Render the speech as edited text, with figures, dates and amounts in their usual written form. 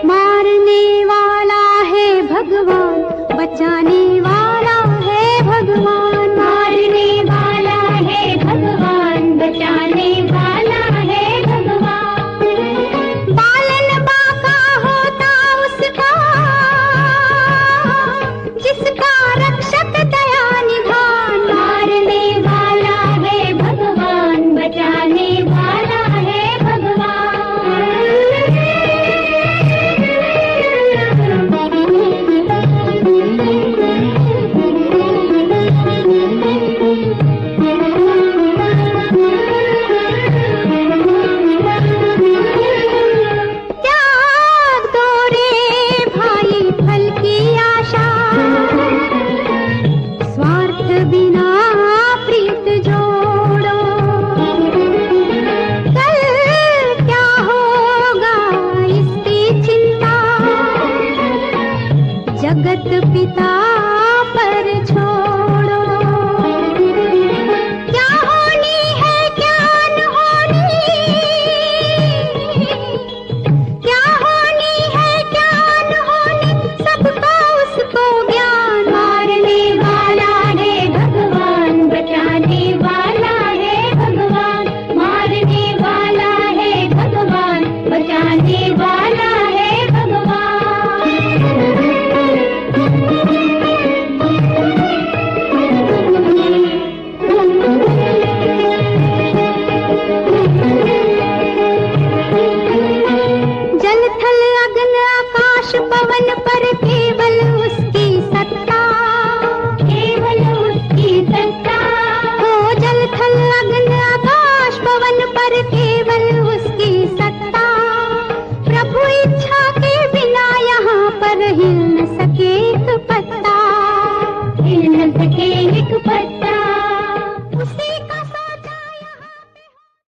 मारने वाला है भगवान, बचाने वाला है भगवान। मारने वाला है भगवान, बचाने वाला है भगवान। बालन बाका होता उसका, जिसका रक्षक दया निधान। मारने वाला है भगवान, बचाने वाला है जगत पिता पर छोड़ो। क्या होनी है क्या न होनी, क्या होनी है क्या न होनी, सबका उसको ज्ञान। मारने वाला है भगवान, बचाने वाला है भगवान। मारने वाला है भगवान, बचाने वाला है भगवान। जल थल अग्न आकाश पवन पर केवल उसकी सत्ता, केवल उसकी सत्ता। हो जल थल अग्न आकाश पवन पर केवल उसकी सत्ता। प्रभु इच्छा के बिना यहाँ पर हिल न सके एक पत्ता, हिल न सके एक पत्ता।